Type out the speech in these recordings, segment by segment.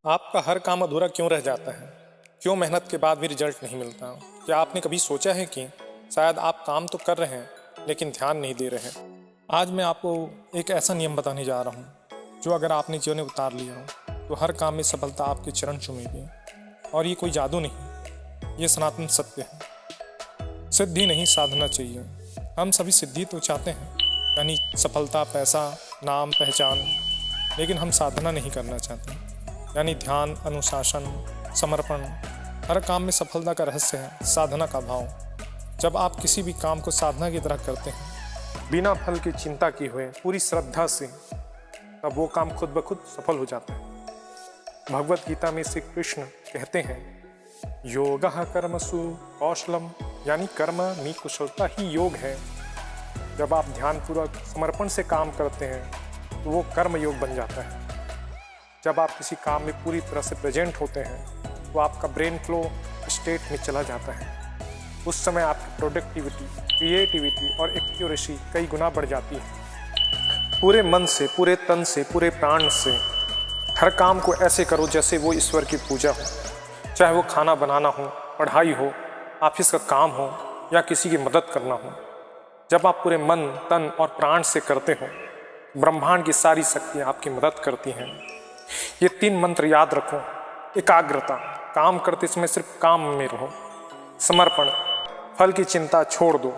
आपका हर काम अधूरा क्यों रह जाता है? क्यों मेहनत के बाद भी रिजल्ट नहीं मिलता? क्या आपने कभी सोचा है कि शायद आप काम तो कर रहे हैं लेकिन ध्यान नहीं दे रहे? आज मैं आपको एक ऐसा नियम बताने जा रहा हूँ जो अगर आपने जीवन में उतार लिया हो तो हर काम में सफलता आपके चरण चूमेगी। और ये कोई जादू नहीं, ये सनातन सत्य है। सिद्धि नहीं, साधना चाहिए। हम सभी सिद्धि तो चाहते हैं, यानी सफलता, पैसा, नाम, पहचान, लेकिन हम साधना नहीं करना चाहते, यानी ध्यान, अनुशासन, समर्पण। हर काम में सफलता का रहस्य है साधना का भाव। जब आप किसी भी काम को साधना की तरह करते हैं, बिना फल की चिंता किए हुए पूरी श्रद्धा से, तब वो काम खुद ब खुद सफल हो जाता है। भगवत गीता में श्री कृष्ण कहते हैं, योगः कर्मसु कौशलम, यानी कर्म में कुशलता ही योग है। जब आप ध्यानपूर्वक समर्पण से काम करते हैं तो वो कर्म योग बन जाता है। जब आप किसी काम में पूरी तरह से प्रेजेंट होते हैं तो आपका ब्रेन फ्लो स्टेट में चला जाता है। उस समय आपकी प्रोडक्टिविटी, क्रिएटिविटी और एक्यूरेसी कई गुना बढ़ जाती है। पूरे मन से, पूरे तन से, पूरे प्राण से हर काम को ऐसे करो जैसे वो ईश्वर की पूजा हो। चाहे वो खाना बनाना हो, पढ़ाई हो, ऑफिस का काम हो या किसी की मदद करना हो। जब आप पूरे मन, तन और प्राण से करते हो, ब्रह्मांड की सारी शक्तियाँ आपकी मदद करती हैं। ये 3 मंत्र याद रखो। एकाग्रता, काम करते समय सिर्फ काम में रहो। समर्पण, फल की चिंता छोड़ दो।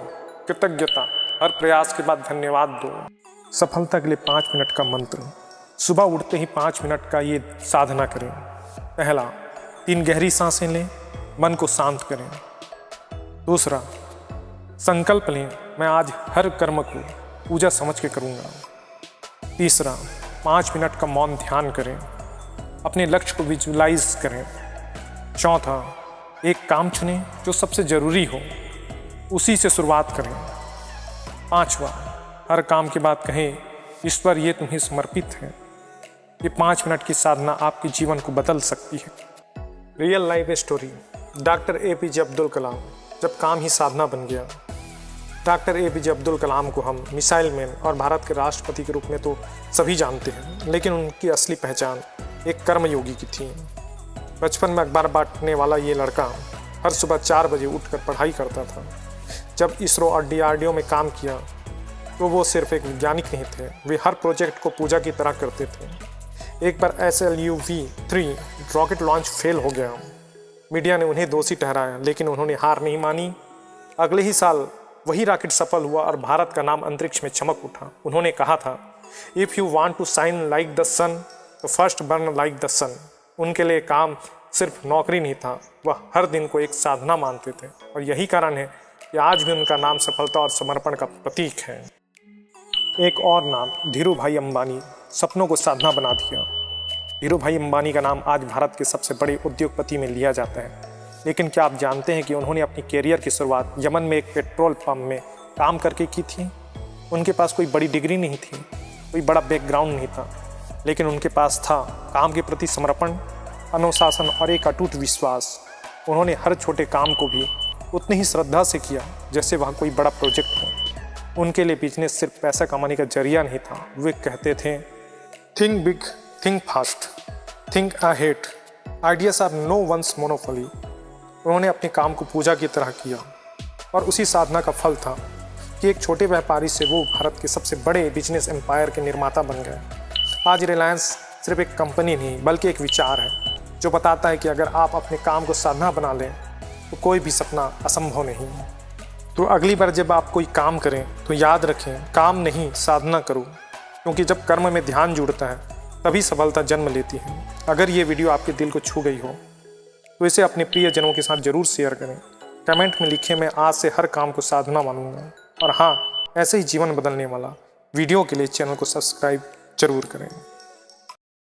कृतज्ञता, हर प्रयास के बाद धन्यवाद दो। सफलता के लिए 5 मिनट का मंत्र। सुबह उठते ही 5 मिनट का ये साधना करें। पहला, 3 गहरी सांसें लें, मन को शांत करें। दूसरा, संकल्प लें, मैं आज हर कर्म को पूजा समझ के करूँगा। तीसरा, 5 मिनट का मौन ध्यान करें, अपने लक्ष्य को विजुलाइज करें। चौथा, एक काम चुनें जो सबसे ज़रूरी हो, उसी से शुरुआत करें। पांचवा, हर काम के बाद कहें, ईश्वर ये तुम्हें समर्पित है। ये 5 मिनट की साधना आपके जीवन को बदल सकती है। Real life story. Doctor APJ Abdul Kalam, जब काम ही साधना बन गया। डॉक्टर APJ अब्दुल कलाम को हम मिसाइल मैन और भारत के राष्ट्रपति के रूप में तो सभी जानते हैं, लेकिन उनकी असली पहचान एक कर्मयोगी की थी। बचपन में अखबार बांटने वाला ये लड़का हर सुबह 4 बजे उठकर पढ़ाई करता था। जब इसरो और DRDO में काम किया तो वो सिर्फ एक वैज्ञानिक नहीं थे, वे हर प्रोजेक्ट को पूजा की तरह करते थे। एक बार SLV-3 रॉकेट लॉन्च फेल हो गया। मीडिया ने उन्हें दोषी ठहराया, लेकिन उन्होंने हार नहीं मानी। अगले ही साल वही रॉकेट सफल हुआ और भारत का नाम अंतरिक्ष में चमक उठा। उन्होंने कहा था, if you want to shine like the sun तो first burn like the sun. उनके लिए काम सिर्फ नौकरी नहीं था, वह हर दिन को एक साधना मानते थे। और यही कारण है कि आज भी उनका नाम सफलता और समर्पण का प्रतीक है। एक और नाम, धीरू भाई अंबानी, सपनों को साधना बना दिया। धीरू भाई अंबानी का नाम आज भारत के सबसे बड़े उद्योगपति में लिया जाता है, लेकिन क्या आप जानते हैं कि उन्होंने अपनी कैरियर की शुरुआत यमन में एक पेट्रोल पंप में काम करके की थी। उनके पास कोई बड़ी डिग्री नहीं थी, कोई बड़ा बैकग्राउंड नहीं था, लेकिन उनके पास था काम के प्रति समर्पण, अनुशासन और एक अटूट विश्वास। उन्होंने हर छोटे काम को भी उतनी ही श्रद्धा से किया जैसे वह कोई बड़ा प्रोजेक्ट हो। उनके लिए बिजनेस सिर्फ पैसा कमाने का जरिया नहीं था। वे कहते थे, think big, think fast, think ahead, ideas are no one's monopoly. उन्होंने अपने काम को पूजा की तरह किया और उसी साधना का फल था कि एक छोटे व्यापारी से वो भारत के सबसे बड़े बिजनेस एम्पायर के निर्माता बन गए। आज रिलायंस सिर्फ एक कंपनी नहीं बल्कि एक विचार है जो बताता है कि अगर आप अपने काम को साधना बना लें तो कोई भी सपना असंभव नहीं है। तो अगली बार जब आप कोई काम करें तो याद रखें, काम नहीं साधना करो, क्योंकि जब कर्म में ध्यान जुड़ता है तभी सफलता जन्म लेती है। अगर ये वीडियो आपके दिल को छू गई हो तो इसे अपने प्रियजनों के साथ ज़रूर शेयर करें। कमेंट में लिखें, मैं आज से हर काम को साधना मानूंगा। और हाँ, ऐसे ही जीवन बदलने वाला वीडियो के लिए चैनल को सब्सक्राइब जरूर करें।